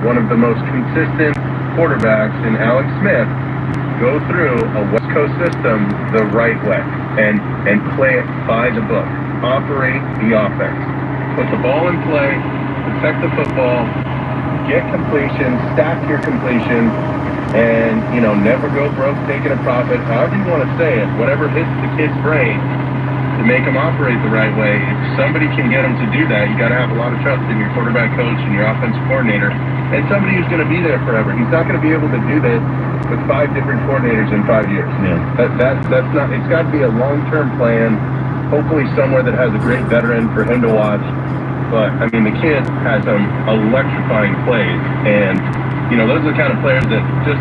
one of the most consistent quarterbacks in Alex Smith go through a West Coast system the right way and play it by the book. Operate the offense. Put the ball in play, protect the football, get completion, stack your completion, and, never go broke taking a profit. However you want to say it, whatever hits the kid's brain to make him operate the right way. If somebody can get him to do that, you got to have a lot of trust in your quarterback coach and your offensive coordinator, and somebody who's going to be there forever. He's not going to be able to do this with 5 different coordinators in 5 years. Yeah. That's not. It's got to be a long-term plan. Hopefully, somewhere that has a great veteran for him to watch. But I mean, the kid has some electrifying plays, and those are the kind of players that just.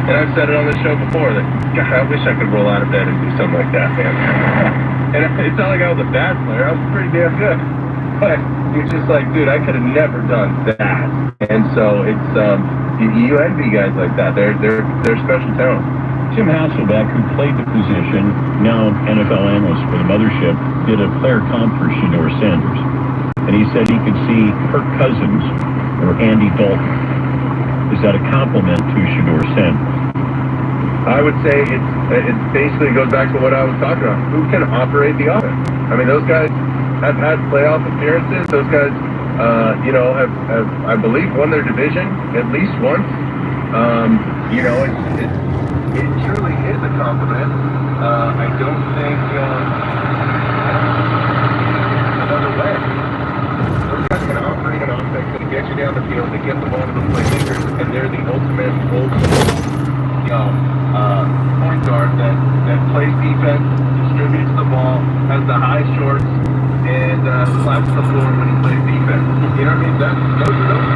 And I've said it on this show before that, God, I wish I could roll out of bed and do something like that, man. And it's not like I was a bad player. I was pretty damn good. But it's just like, dude, I could have never done that. And so it's you envy guys like that. They're special talent. Jim Hasselbeck, who played the position, now NFL analyst for the mothership, did a player comp for Shedeur Sanders. And he said he could see Kirk Cousins or Andy Dalton. Is that a compliment to Shedeur Sanders? I would say it basically goes back to what I was talking about. Who can operate the offense? I mean, those guys have had playoff appearances. Those guys, have I believe, won their division at least once. It truly is a compliment. I don't think another way. Those guys can operate an offense that get you down the field, to get the ball to the playmakers, and they're the ultimate point guard that plays defense, distributes the ball, has the high shorts, and slaps the floor when he plays defense. You know what I mean? Those are those.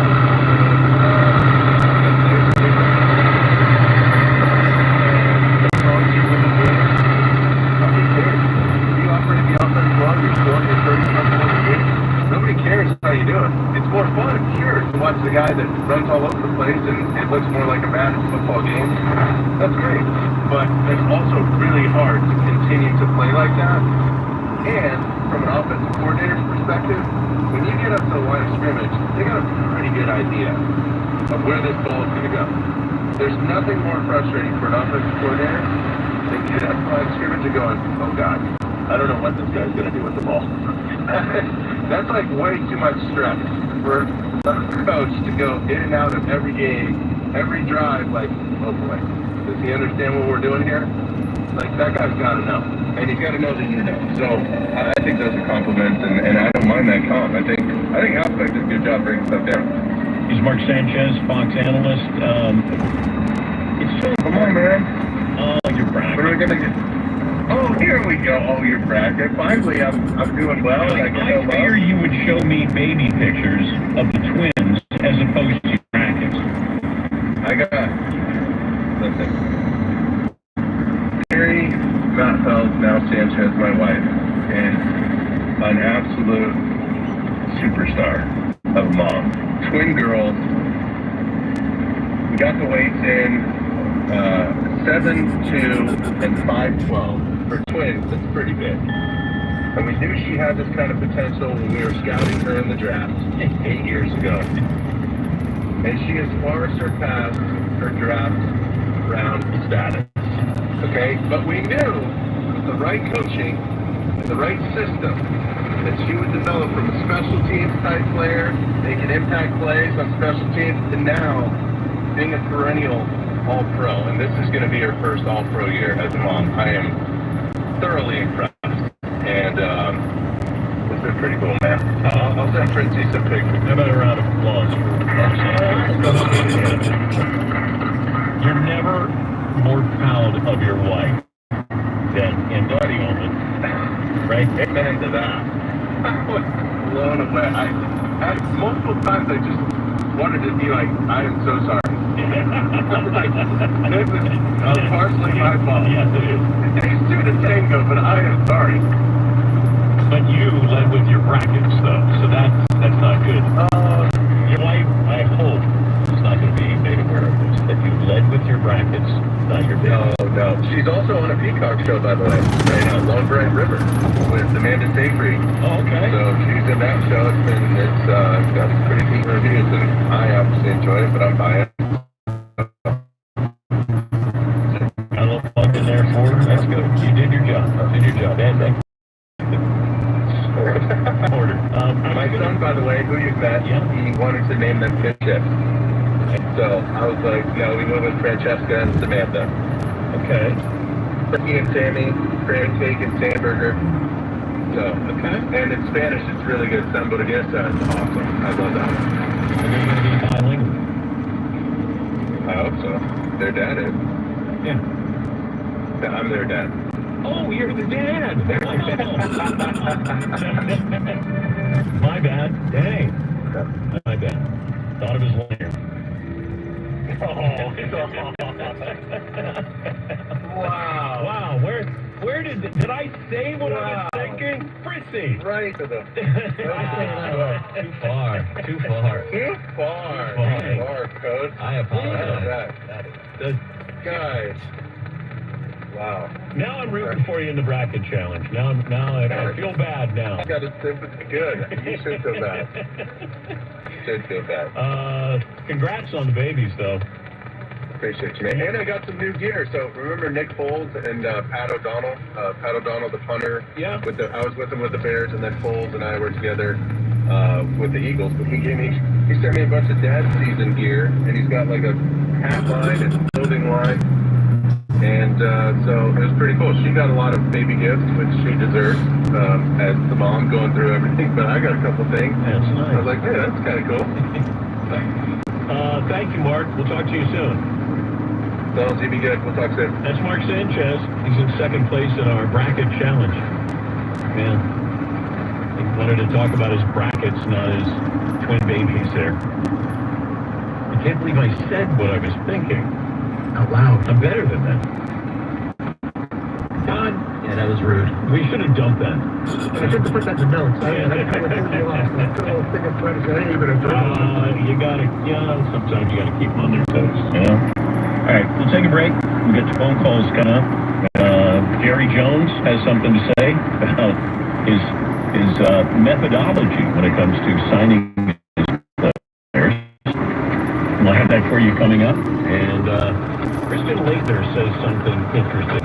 Nobody cares how you do it. It's more fun, sure, to watch the guy that runs all over the place and it looks more like a bad football game. That's great. But it's also really hard to continue to play like that. And from an offensive coordinator's perspective, when you get up to the line of scrimmage, they got a pretty good idea of where this ball is going to go. There's nothing more frustrating for an offensive coordinator than getting up to the line of scrimmage and going, oh God, I don't know what this guy's going to do with the ball. That's like way too much stress for a coach to go in and out of every game, every drive, like, oh boy, does he understand what we're doing here? Like, that guy's got to know. And he's got to know that you know. So I think those are compliments, and I don't mind that comp. I think Halfback did a good job breaking stuff down. He's Mark Sanchez, Fox analyst. It's so, come on, man. Oh, you're bragging. What are we going to get? Oh, here we go. Oh, you're bragging. Finally, I'm doing well. I figure you would show me baby pictures of the twins as opposed to brackets. Listen. Mary Mattfeld, now Sanchez, my wife, is an absolute superstar of a mom. Twin girls. We got the weights in 7'2" and 5'12". For twins, that's pretty big. And we knew she had this kind of potential when we were scouting her in the draft 8 years ago. And she has far surpassed her draft round status. Okay? But we knew with the right coaching and the right system that she would develop from a special teams type player, making impact plays on special teams, to now being a perennial All-Pro. And this is going to be her first All-Pro year as a mom. I am thoroughly impressed, and it's been pretty cool, man. I'll send Fritzy some pictures. How about a round of applause for You're never more proud of your wife than in this moment, right? Amen to that. I was blown away. I multiple times I just wanted to be like, I am so sorry. Like, this is partially my fault. Yes, it is. It takes two to tango, but I am sorry. But you led with your brackets, though, so that's not good. Your wife, I hope, is not going to be made aware of this, that you led with your brackets, not your bid. No. She's also on a peacock. Peacock show, by the way, right now, Long Bright River, with Amanda Seyfried. Oh, okay. So she's in that show. It's got pretty deep reviews, and I obviously enjoy it, but I'm biased. A little plug in there for her. That's good. You did your job. And order. My son, by the way, who you've met, he wanted to name them fish chips. So I was like, no, we went with Francesca and Samantha. Okay. Ricky and Sammy, crab cake and Sandburger. So, Okay. And in Spanish, it's really good. Samburguesa. It's awesome. I love that one. And then you're going to be bilingual. I hope so. Their dad is. Yeah. I'm their dad. Oh, you're the dad. My bad. Hey. My bad. Thought it was later. Wow. Wow. Where did I say what I was thinking? Prissy. Right to the... Too far. Too far, Coach. I apologize. Guys. Wow. Now I'm rooting for you in the bracket challenge. Now I feel bad now. I got a sympathy. Good. You should feel bad. Congrats on the babies, though. Appreciate you, man. And I got some new gear. So remember Nick Foles and Pat O'Donnell? Pat O'Donnell, the punter. Yeah. I was with him with the Bears, and then Foles and I were together with the Eagles. But he sent me a bunch of dad season gear, and he's got like a hat line and clothing line. And so it was pretty cool. She got a lot of baby gifts, which she deserves as the mom going through everything. But I got a couple things. That's nice. I was like, hey, that's kind of cool. Thank you, Mark. We'll talk to you soon. So, you be good. We'll talk soon. That's Mark Sanchez. He's in second place in our bracket challenge. Man, he wanted to talk about his brackets, not his twin babies there. I can't believe I said what I was thinking out loud. I'm better than that. God. Yeah, that was rude. We should have dumped that. I should have put that in the notes. I kind of threw you off. I put a little thing in front of you. You gotta, sometimes you gotta keep them on their toes. Yeah. All right, we'll take a break. We'll get to phone calls coming up. Jerry Jones has something to say about his methodology when it comes to signing his players. We'll have that for you coming up. And Christian Leitner says something interesting.